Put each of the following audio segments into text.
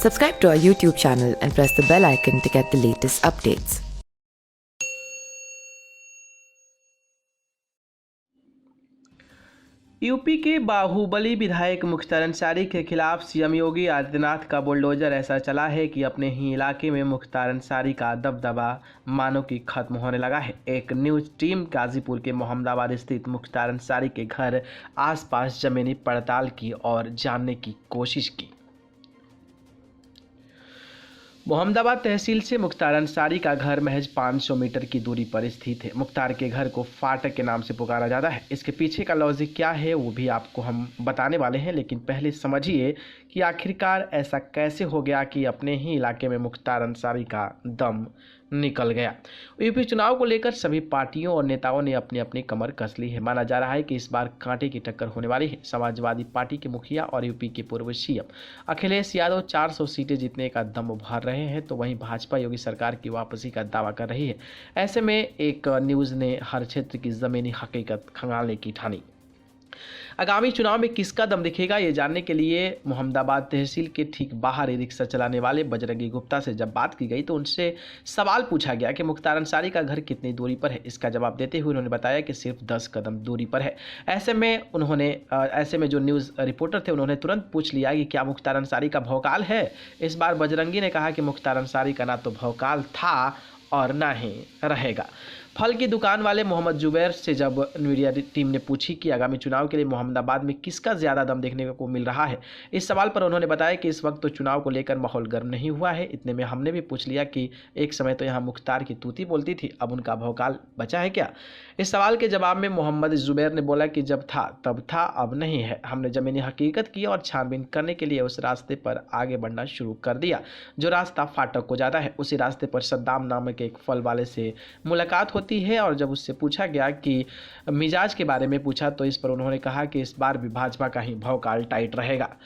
Subscribe to our YouTube channel and press the bell icon to get the latest updates. UP के बाहुबली विधायक मुख्तार अंसारी के खिलाफ CM Yogi Adityanath का bulldozer ऐसा चला है कि अपने ही इलाके में मुख्तार अंसारी का दबदबा मानो कि खत्म होने लगा है। एक न्यूज़ टीम गाजीपुर के मोहम्मदाबाद स्थित मुख्तार अंसारी के घर आसपास जमीनी पड़ताल की और जानने की कोशिश की। मोहम्मदाबाद तहसील से मुख्तार अंसारी का घर महज 500 मीटर की दूरी पर स्थित है। मुख्तार के घर को फाटक के नाम से पुकारा जाता है। इसके पीछे का लॉजिक क्या है वो भी आपको हम बताने वाले हैं, लेकिन पहले समझिए कि आखिरकार ऐसा कैसे हो गया कि अपने ही इलाके में मुख्तार अंसारी का दम निकल गया। यूपी चुनाव को लेकर सभी पार्टियों और नेताओं ने अपनी अपनी कमर कस ली है। माना जा रहा है कि इस बार कांटे की टक्कर होने वाली है। समाजवादी पार्टी के मुखिया और यूपी के पूर्व सीएम अखिलेश यादव 400 सीटें जीतने का दम उभार रहे हैं, तो वहीं भाजपा योगी सरकार की वापसी का दावा कर रही है। ऐसे में एक न्यूज़ ने हर क्षेत्र की ज़मीनी हकीकत खंगालने की ठानी। आगामी चुनाव में किसका दम दिखेगा ये जानने के लिए मोहम्मदाबाद तहसील के ठीक बाहर रिक्शा चलाने वाले बजरंगी गुप्ता से जब बात की गई तो उनसे सवाल पूछा गया कि मुख्तार अंसारी का घर कितनी दूरी पर है। इसका जवाब देते हुए उन्होंने बताया कि सिर्फ 10 कदम दूरी पर है। ऐसे में जो न्यूज़ रिपोर्टर थे उन्होंने तुरंत पूछ लिया कि क्या मुख्तार अंसारी का भौकाल है। इस बार बजरंगी ने कहा कि मुख्तार अंसारी का ना तो भौकाल था और ना ही रहेगा। फल की दुकान वाले मोहम्मद जुबैर से जब मीडिया टीम ने पूछी कि आगामी चुनाव के लिए मोहम्मदाबाद में किसका ज़्यादा दम देखने को मिल रहा है, इस सवाल पर उन्होंने बताया कि इस वक्त तो चुनाव को लेकर माहौल गर्म नहीं हुआ है। इतने में हमने भी पूछ लिया कि एक समय तो यहाँ मुख्तार की तूती बोलती थी, अब उनका भौकाल बचा है क्या। इस सवाल के जवाब में मोहम्मद जुबैर ने बोला कि जब था तब था, अब नहीं है। हमने ज़मीनी हकीकत की और छानबीन करने के लिए उस रास्ते पर आगे बढ़ना शुरू कर दिया जो रास्ता फाटक को जाता है। उसी रास्ते पर सद्दाम नामक एक फल वाले से मुलाकात होती है और जब उससे पूछा गया कि मिजाज के बारे में पूछा तो इस पर उन्होंने कहा कि इस बार भी भाजपा का ही भौकाल टाइट रहेगा।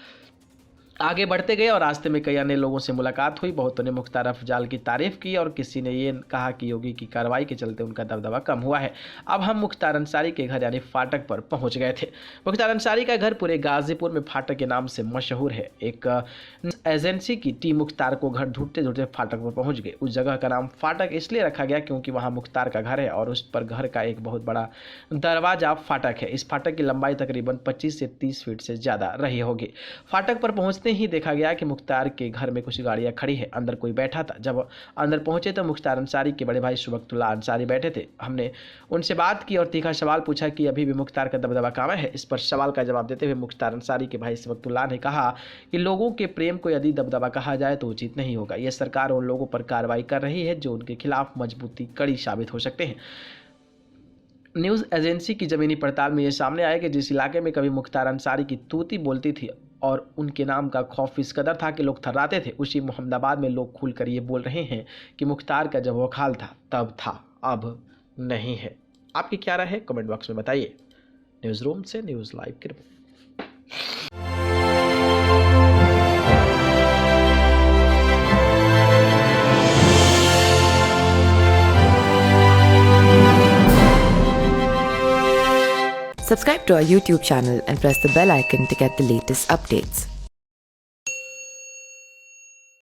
आगे बढ़ते गए और रास्ते में कई अन्य लोगों से मुलाकात हुई। बहुतों ने मुख्तार अफजाल की तारीफ की और किसी ने ये कहा कि योगी की कार्रवाई के चलते उनका दबदबा कम हुआ है। अब हम मुख्तार अंसारी के घर यानी फाटक पर पहुंच गए थे। मुख्तार अंसारी का घर पूरे गाजीपुर में फाटक के नाम से मशहूर है। एक एजेंसी की टीम मुख्तार को घर ढूंढते ढूंढते फाटक पर पहुंच गई। उस जगह का नाम फाटक इसलिए रखा गया क्योंकि वहाँ मुख्तार का घर है और उस पर घर का एक बहुत बड़ा दरवाजा फाटक है। इस फाटक की लंबाई तकरीबन 25 से 30 फीट से ज़्यादा रही होगी। फाटक पर पहुँचते ही देखा गया कि मुख्तार के घर में कुछ गाड़ियां खड़ी है, अंदर कोई बैठा था। जब अंदर पहुंचे तो मुख्तार अंसारी के बड़े भाई शुबकतुल्लाह अंसारी बैठे थे। हमने उनसे बात की और तीखा सवाल पूछा कि अभी भी मुख्तार का दबदबा कहाँ है। इस पर सवाल का जवाब देते हुए मुख्तार अंसारी के भाई शुबकतुल्लाह ने कहा कि लोगों के प्रेम को यदि दबदबा कहा जाए तो उचित नहीं होगा। यह सरकार उन लोगों पर कार्रवाई कर रही है जो उनके खिलाफ मजबूती कड़ी साबित हो सकते हैं। न्यूज़ एजेंसी की ज़मीनी पड़ताल में यह सामने आया कि जिस इलाके में कभी मुख्तार अंसारी की तूती बोलती थी और उनके नाम का खौफ इस कदर था कि लोग थर्राते थे, उसी मोहम्मदाबाद में लोग खुलकर ये बोल रहे हैं कि मुख्तार का जब वखाल था तब था, अब नहीं है। आपकी क्या राय है कमेंट बॉक्स में बताइए। न्यूज़ रूम से न्यूज़ लाइव की report. Subscribe to our YouTube channel and press the bell icon to get the latest updates.